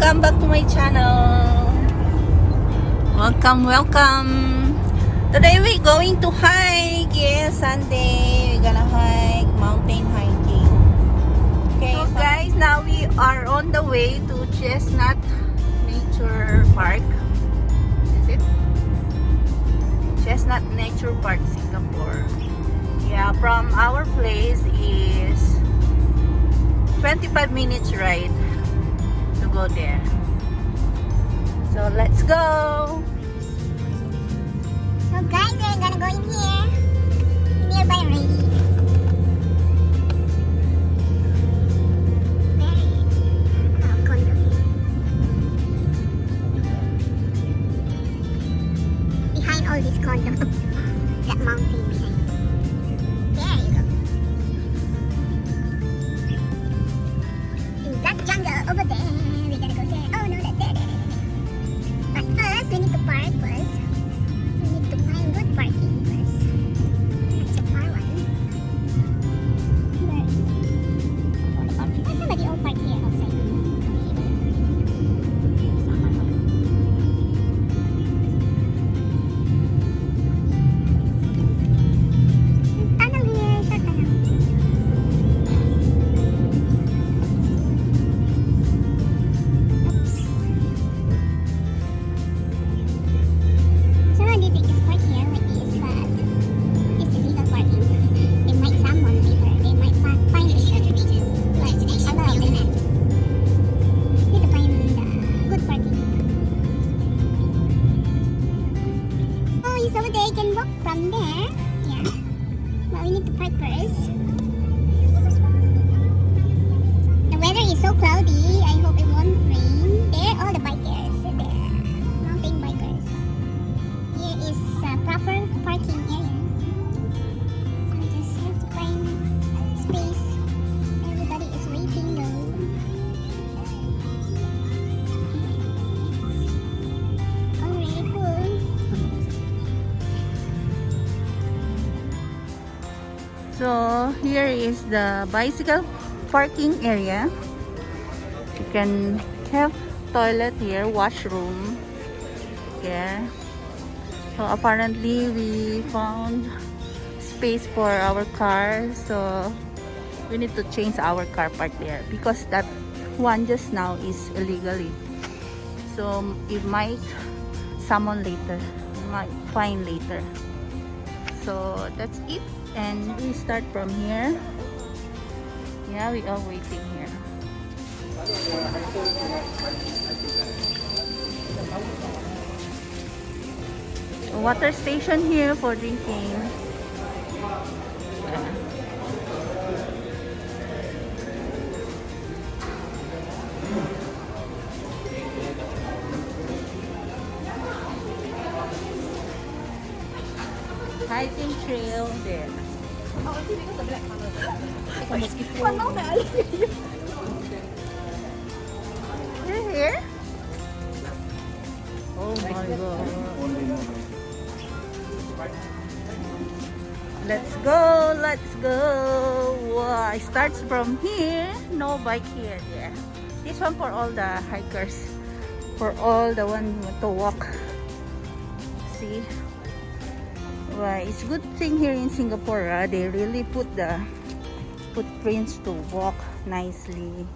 Welcome back to my channel. Welcome. Today we're going to hike. Yes, Sunday. We're gonna hike, mountain hiking. Okay, so guys, now we are on the way to CHESTNUT Nature Park. Is it? CHESTNUT Nature Park, Singapore. Yeah, from our place is 25 minutes ride to go there. So let's go. So guys, we're gonna go in here, nearby already. Condo. Behind all this condo, that mountain behind. There you go. In that jungle over there, we're gonna go there. Oh no, that's there. But first, we need to park first. We need to find good parking first. That's a far one. Where is it? Oh, the parking. Oh, somebody all park here outside. Tunnel here, short tunnel. Oops. So they think it's park here like this, but it's illegal parking. They might someone later. They might find it. But allow them. Need to find good parking. Oh, it's over there. You can walk from there. Yeah. But we need to park first. The weather is so cloudy. I hope it won't rain. There, all the bikers. There, mountain bikers. Here is proper parking area. So we just have to find space. Everybody is waiting though. Already full. So here is the bicycle parking area. You can have toilet here, washroom here. So apparently we found space for our car, so we need to change our car park there because that one just now is illegally. So it might summon later, might fine later. So that's it, and we start from here. Yeah, we are waiting here. A water station here for drinking. Hiking trail there. Oh, I think because the black color. Like a mosquito. You're here? Oh my god. Let's go, let's go. Wow, it starts from here. No bike here. Yeah. This one for all the hikers. For all the one who want to walk. See? Wow, it's good thing here in Singapore. They really put the footprints to walk nicely.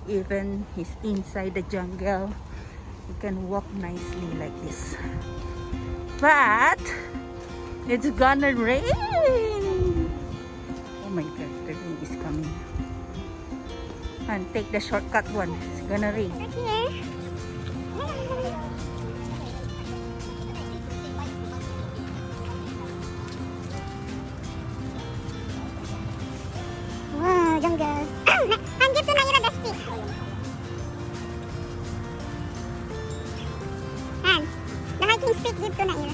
Even he's inside the jungle, you can walk nicely like this. But it's gonna rain. Oh my god, the rain is coming. And take the shortcut one. It's gonna rain. Right here. Wow, jungle. Han, give to Naira the stick. Han, the hiking stick give to Naira.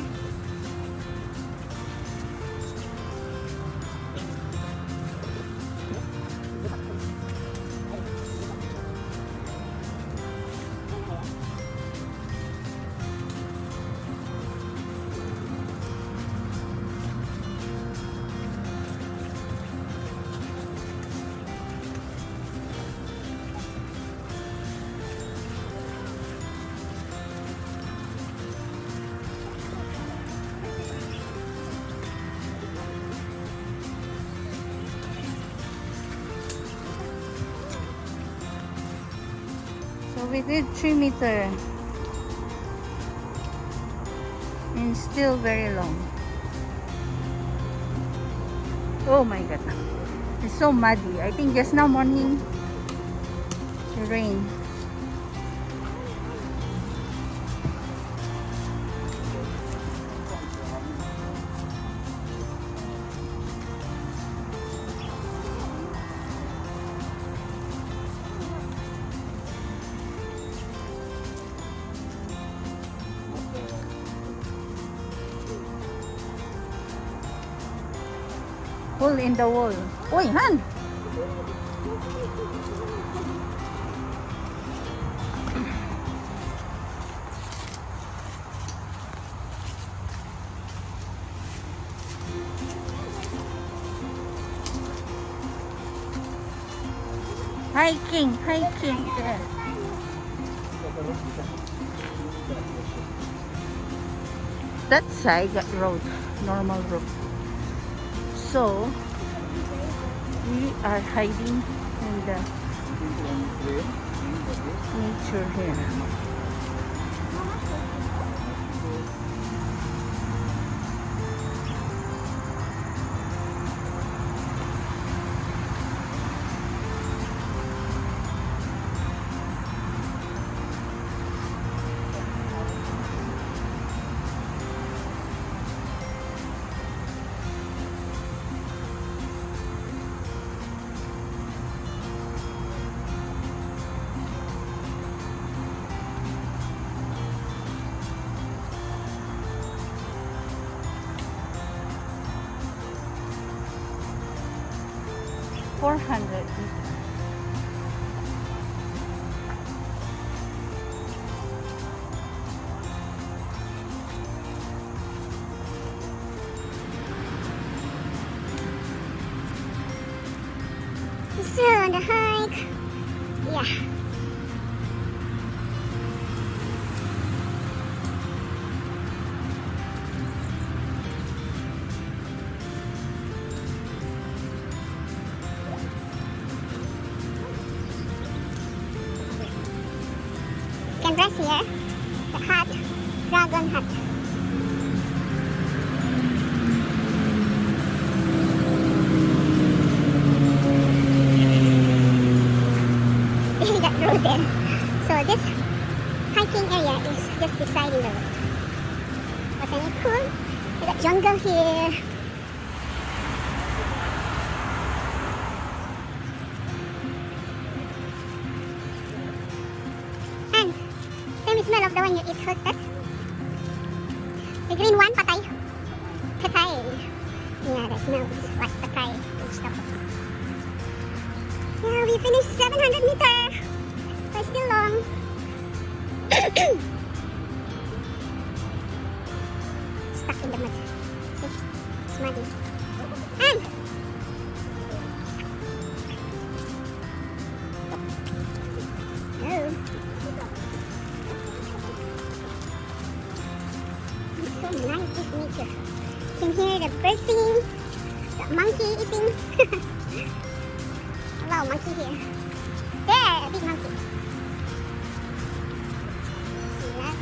we did 3 meter. And still very long. Oh my god. It's so muddy. I think just now morning rain. Hole in the wall. Uy, Han! Hiking. Yeah. That side got road, normal road. So we are hiding in the nature here. $400. So on the hike, yeah. You can rest here, the hut, dragon hut. That road there. So this hiking area is just beside the road. Wasn't it cool? We got jungle here. And same smell of the one you eat first. The green one, patay. Patay. Yeah, that smells like patay and stuff. Yeah, we finished 700 meters. But still long. Stuck in the mud. See? It's muddy. And oh. It's so nice, this nature. You can hear the birds singing, the monkey eating. Hello, monkey here. There, a big monkey. See that?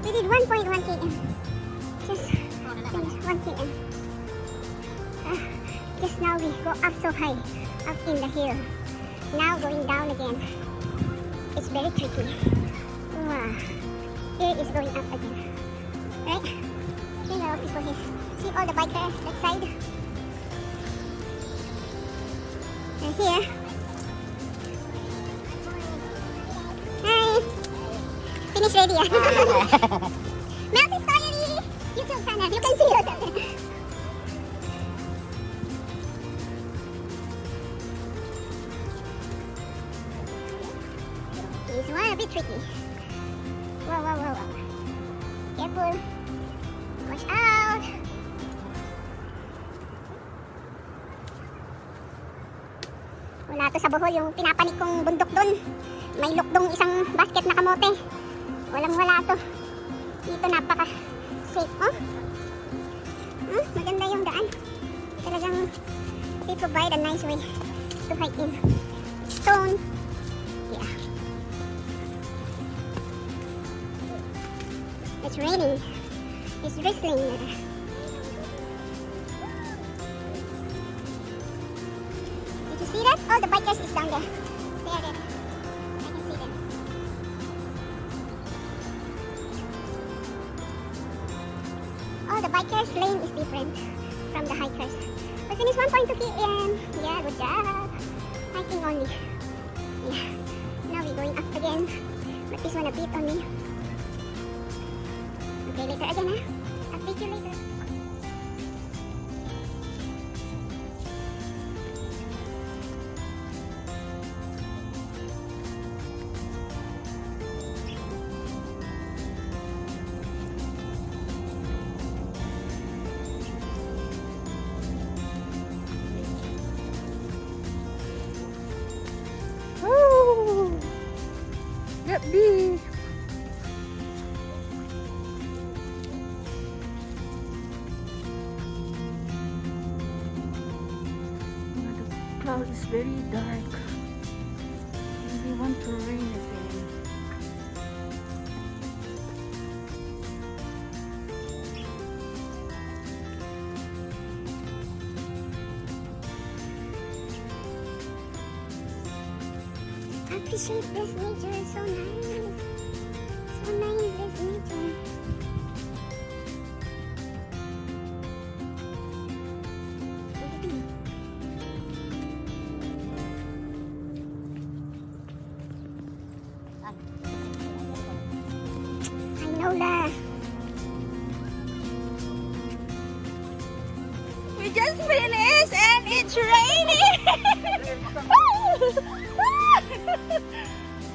We did 1.1 km. Just finished 1 km. Just now we go up so high, up in the hill. Now going down again. It's very tricky. Wow. Here is going up again. Right? You know, people here. See all the bikers that side? And here. Hi! Finish ready. Mel's Story! YouTube channel. You can see yourself. This one a bit tricky. Whoa. Careful. Watch out. Wala to sa Bohol, yung pinapanik kong bundok dun. May lukdong isang basket na kamote. Walang wala to. Dito napaka safe. Oh? Maganda yung daan. Talagang they provide a nice way to hike in. Stone. Yeah. It's raining. It's drizzling. Did you see that? Oh, the bikers is down there. There. I can see them. Oh, the bikers lane is different from the hikers. We finished 1.2 km. Yeah, good job. Hiking only. Yeah. Now we're going up again. But this one a bit on me. Okay, later again, huh? I'll take you later. Woo! Gabi! The cloud is very dark. Maybe want to rain again. Appreciate this nature, so nice. So nice, this nature. I know that. We just finished and it's raining!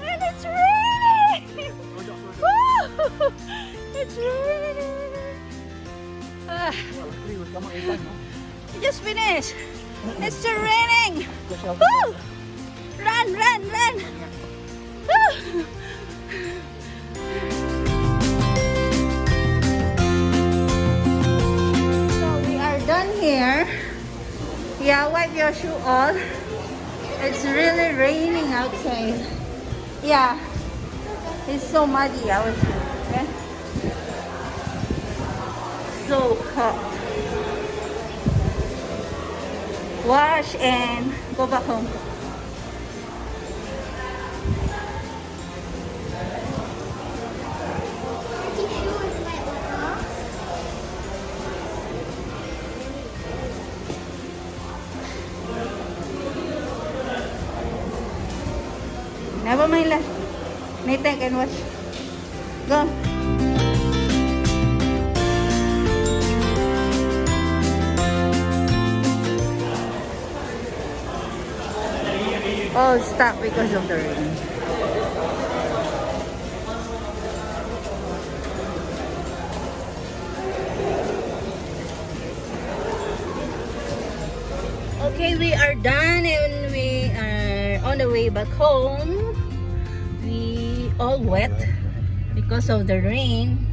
And it's raining! Woo! It's raining! We just finished! It's still raining! Woo! Run, run, run! Woo! So we are done here. Yeah, wipe your shoe off. It's really raining outside. Yeah, it's so muddy out here. Okay? So hot. Wash and go back home. Never mind lah. Later I can watch. Go. Oh, stop because of the rain. Okay, we are done and we are on the way back home. We all wet because of the rain.